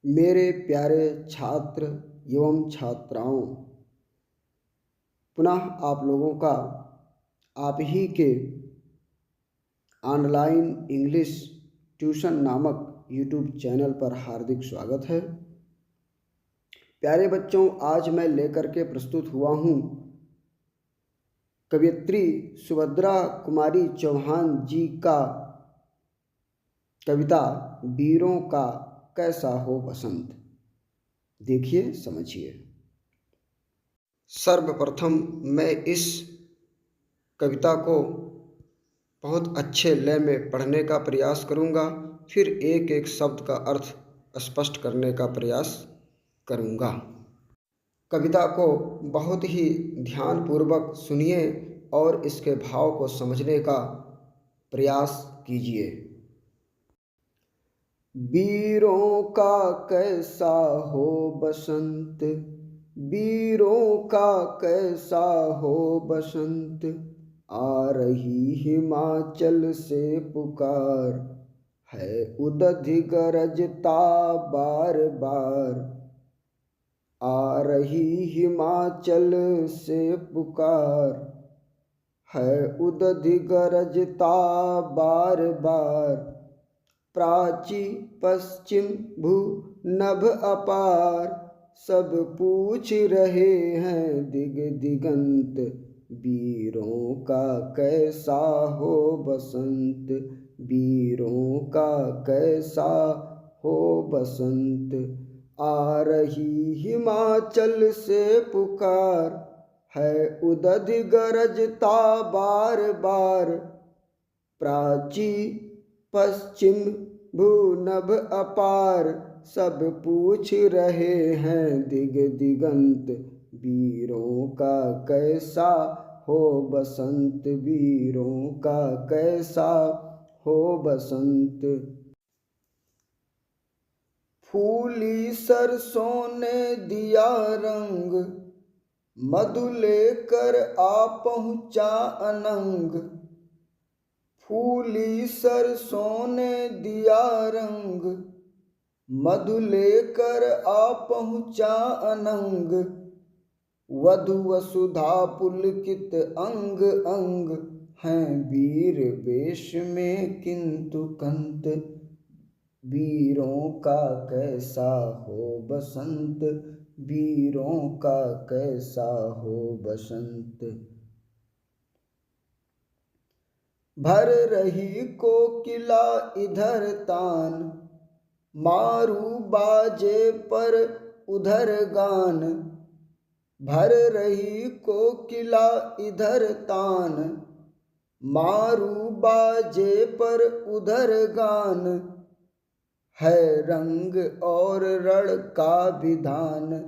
मेरे प्यारे छात्र एवं छात्राओं, पुनः आप लोगों का आप ही के ऑनलाइन इंग्लिश ट्यूशन नामक यूट्यूब चैनल पर हार्दिक स्वागत है। प्यारे बच्चों, आज मैं लेकर के प्रस्तुत हुआ हूँ कवयित्री सुभद्रा कुमारी चौहान जी का कविता वीरों का कैसा हो बसंत। देखिए, समझिए। सर्वप्रथम मैं इस कविता को बहुत अच्छे लय में पढ़ने का प्रयास करूँगा, फिर एक एक शब्द का अर्थ स्पष्ट करने का प्रयास करूँगा। कविता को बहुत ही ध्यानपूर्वक सुनिए और इसके भाव को समझने का प्रयास कीजिए। वीरों का कैसा हो बसंत, वीरों का कैसा हो बसंत, आ रही हिमाचल से पुकार, है उदधि गरजता बार बार। आ रही हिमाचल से पुकार, है उदधि गरजता बार बार। प्राची पश्चिम भू नभ अपार, सब पूछ रहे हैं दिग दिगंत, वीरों का कैसा हो बसंत, वीरों का कैसा हो बसंत। आ रही हिमाचल से पुकार, है उदधि गरजता बार बार। प्राची पश्चिम भूनभ अपार, सब पूछ रहे हैं दिग दिगंत, वीरों का कैसा हो बसंत, वीरों का कैसा हो बसंत। फूली सरसों ने दिया रंग, मधु लेकर आ पहुँचा अनंग। फूली सरसों ने दिया रंग, मधु लेकर आ पहुँचा अनंग। वधु वसुधा पुलकित अंग अंग, हैं वीर वेश में किंतु कंत, वीरों का कैसा हो बसंत, वीरों का कैसा हो बसंत। भर रही कोकिला इधर तान, मारू बाजे पर उधर गान। भर रही कोकिला इधर तान, मारू बाजे पर उधर गान। है रंग और रण का विधान,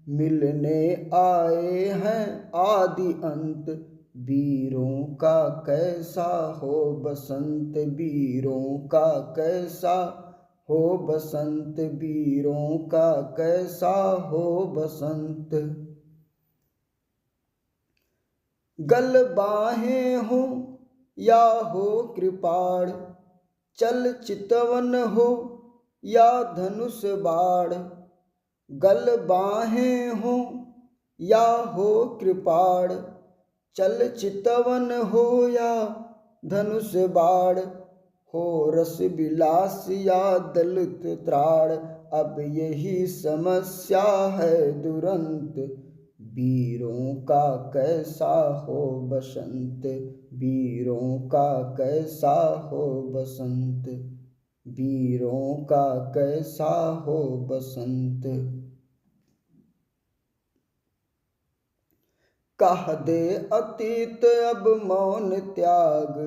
मिलने आए हैं आदि अंत, वीरों का कैसा हो बसंत, वीरों का कैसा हो बसंत, वीरों का कैसा हो बसंत। गल बाहें हो या हो कृपाण, चल चितवन हो या धनुष बाण। गल बाहें हो या हो कृपाण, चल चितवन हो या धनुष बाण। हो रस विलास या दलित त्राण, अब यही समस्या है दुरंत, वीरों का कैसा हो बसंत, वीरों का कैसा हो बसंत, वीरों का कैसा हो बसंत। कह दे अतीत अब मौन त्याग,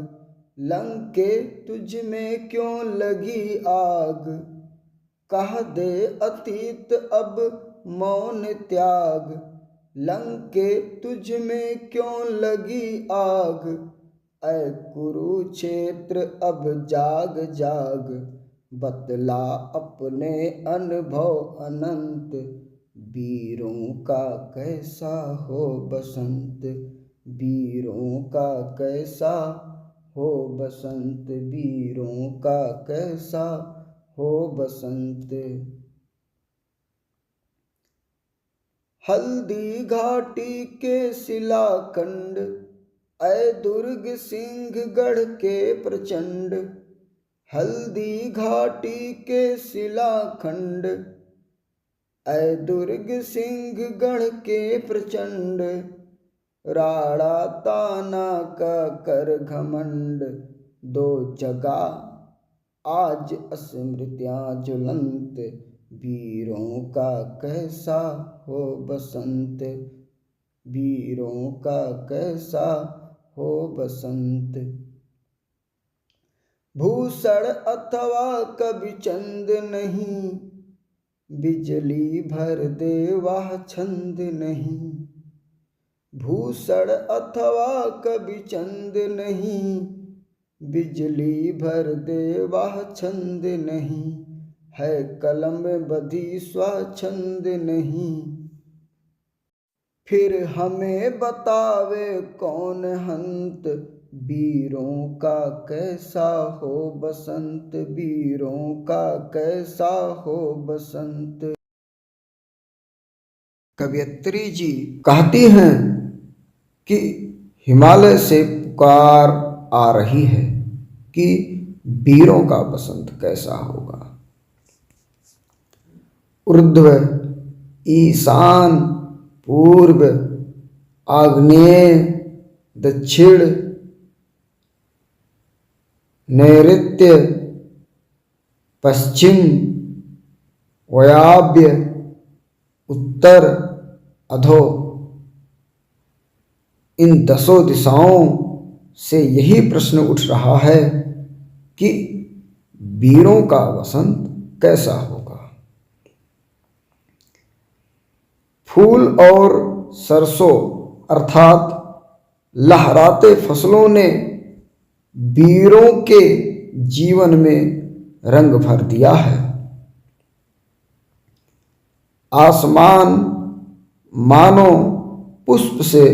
लंके तुझ में क्यों लगी आग। कह दे अतीत अब मौन त्याग, लंके तुझ में क्यों लगी आग। ऐ कुरुक्षेत्र अब जाग जाग, बतला अपने अनुभव अनंत, वीरों का कैसा हो बसंत, वीरों का कैसा हो बसंत, वीरों का कैसा हो बसंत। हल्दी घाटी के शिलाखंड, ऐ दुर्ग सिंहगढ़ के प्रचंड। हल्दी घाटी के शिलाखंड, ऐ दुर्ग सिंहगढ़ के प्रचंड। राणा ताना का कर घमंड, दो जगह आज स्मृतियाँ ज्वलंत। वीरों का कैसा हो बसंत, वीरों का कैसा हो बसंत। भूषण अथवा कवि चंद नहीं, बिजली भर दे वह छंद नहीं। भूषण अथवा कवि चंद नहीं, बिजली भर दे वह छंद नहीं। है कलम बधी स्वच्छंद नहीं, फिर हमें बतावे कौन हंत। वीरों का कैसा हो बसंत, वीरों का कैसा हो बसंत। कवयित्री जी कहती हैं कि हिमालय से पुकार आ रही है कि वीरों का बसंत कैसा होगा। ऊर्ध्व, ईशान, पूर्व, आग्नेय, दक्षिण, नैऋत्य, पश्चिम, वायव्य, उत्तर, अधो, इन 10 दिशाओं से यही प्रश्न उठ रहा है कि वीरों का वसंत कैसा होगा। फूल और सरसों अर्थात लहराते फसलों ने वीरों के जीवन में रंग भर दिया है। आसमान मानो पुष्प से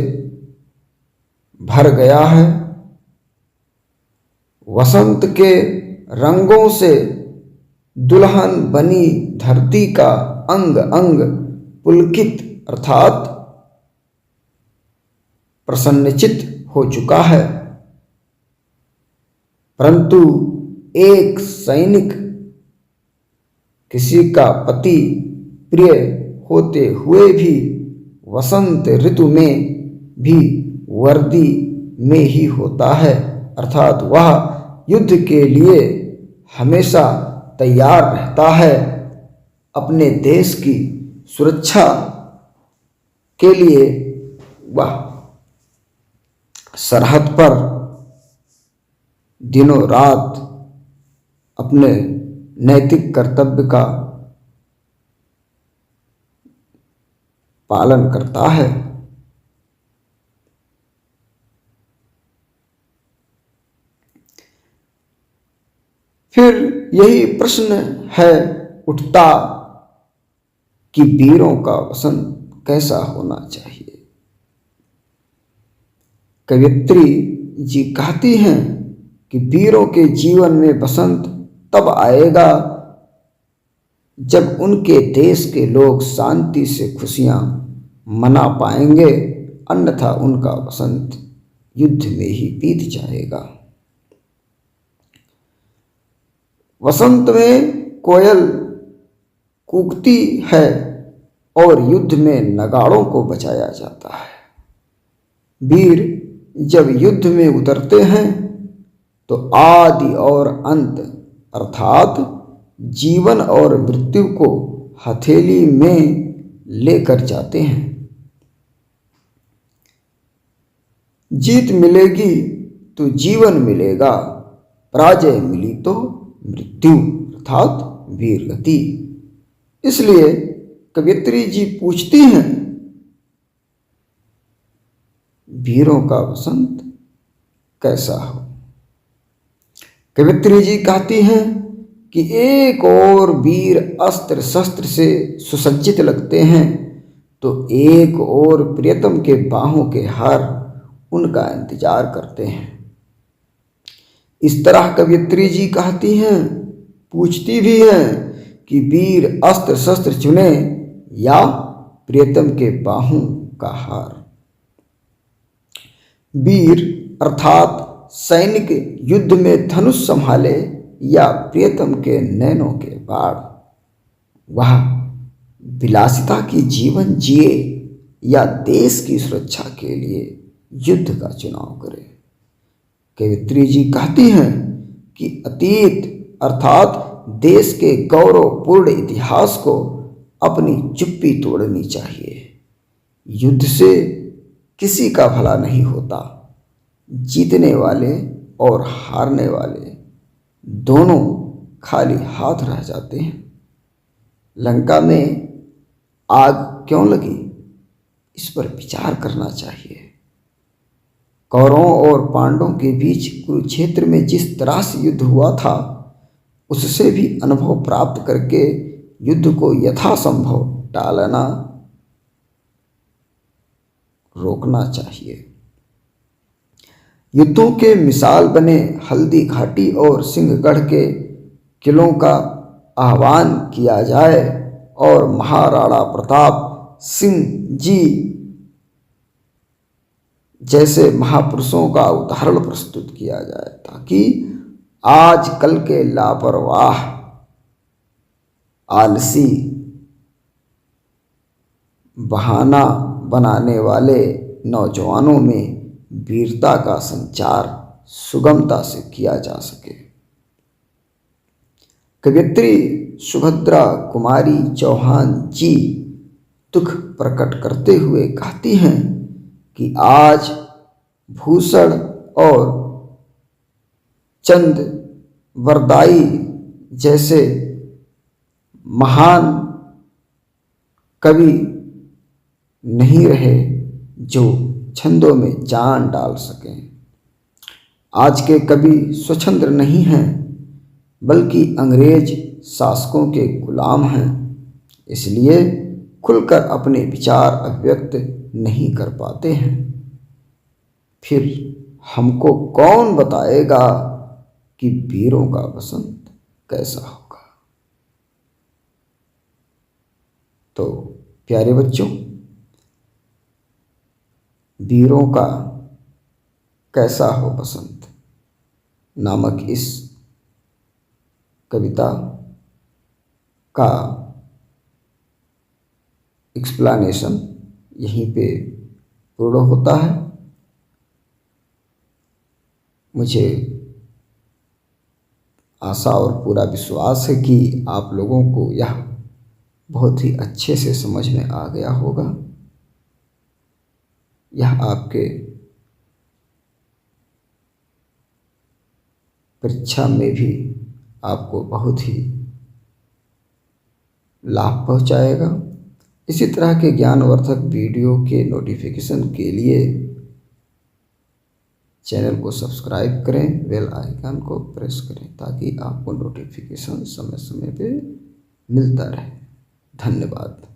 भर गया है। वसंत के रंगों से दुल्हन बनी धरती का अंग अंग पुलकित अर्थात प्रसन्नचित हो चुका है। परंतु एक सैनिक किसी का पति प्रिय होते हुए भी वसंत ऋतु में भी वर्दी में ही होता है, अर्थात वह युद्ध के लिए हमेशा तैयार रहता है। अपने देश की सुरक्षा के लिए वह सरहद पर दिनों रात अपने नैतिक कर्तव्य का पालन करता है। फिर यही प्रश्न है उठता कि वीरों का वसंत कैसा होना चाहिए। कवयित्री जी कहती हैं कि वीरों के जीवन में बसंत तब आएगा जब उनके देश के लोग शांति से खुशियां मना पाएंगे, अन्यथा उनका वसंत युद्ध में ही बीत जाएगा। वसंत में कोयल कूकती है और युद्ध में नगाड़ों को बजाया जाता है। वीर जब युद्ध में उतरते हैं तो आदि और अंत अर्थात जीवन और मृत्यु को हथेली में लेकर जाते हैं। जीत मिलेगी तो जीवन मिलेगा, पराजय मिली तो मृत्यु अर्थात वीरगति। इसलिए कवयित्री जी पूछती हैं वीरों का वसंत कैसा हो। कवयित्री जी कहती हैं कि एक और वीर अस्त्र शस्त्र से सुसज्जित लगते हैं तो एक और प्रियतम के बाहों के हार उनका इंतजार करते हैं। इस तरह कवयित्री जी कहती हैं, पूछती भी हैं कि वीर अस्त्र शस्त्र चुने या प्रियतम के बाहों का हार। वीर अर्थात सैनिक युद्ध में धनुष संभाले या प्रियतम के नैनों के बाण। वह विलासिता की जीवन जिए या देश की सुरक्षा के लिए युद्ध का चुनाव करे। कवित्री जी कहती हैं कि अतीत अर्थात देश के गौरवपूर्ण इतिहास को अपनी चुप्पी तोड़नी चाहिए। युद्ध से किसी का भला नहीं होता। जीतने वाले और हारने वाले दोनों खाली हाथ रह जाते हैं। लंका में आग क्यों लगी, इस पर विचार करना चाहिए। कौरवों और पांडवों के बीच कुरुक्षेत्र में जिस तरह से युद्ध हुआ था, उससे भी अनुभव प्राप्त करके युद्ध को यथासंभव टालना, रोकना चाहिए। युद्धों के मिसाल बने हल्दी घाटी और सिंहगढ़ के किलों का आह्वान किया जाए और महाराणा प्रताप सिंह जी जैसे महापुरुषों का उदाहरण प्रस्तुत किया जाए, ताकि आज कल के लापरवाह, आलसी, बहाना बनाने वाले नौजवानों में वीरता का संचार सुगमता से किया जा सके। कवियत्री सुभद्रा कुमारी चौहान जी दुख प्रकट करते हुए कहती हैं कि आज भूषण और चंद वरदाई जैसे महान कवि नहीं रहे जो छंदों में जान डाल सकें। आज के कवि स्वच्छंद नहीं हैं, बल्कि अंग्रेज शासकों के गुलाम हैं। इसलिए खुलकर अपने विचार अभिव्यक्त नहीं कर पाते हैं। फिर हमको कौन बताएगा कि वीरों का वसंत कैसा होगा। तो प्यारे बच्चों, वीरों का कैसा हो बसंत नामक इस कविता का एक्सप्लेनेशन यहीं पे पूर्ण होता है। मुझे आशा और पूरा विश्वास है कि आप लोगों को यह बहुत ही अच्छे से समझ में आ गया होगा। यह आपके परीक्षा में भी आपको बहुत ही लाभ पहुंचाएगा। इसी तरह के ज्ञानवर्धक वीडियो के नोटिफिकेशन के लिए चैनल को सब्सक्राइब करें, बेल आइकन को प्रेस करें, ताकि आपको नोटिफिकेशन समय समय पे मिलता रहे। धन्यवाद।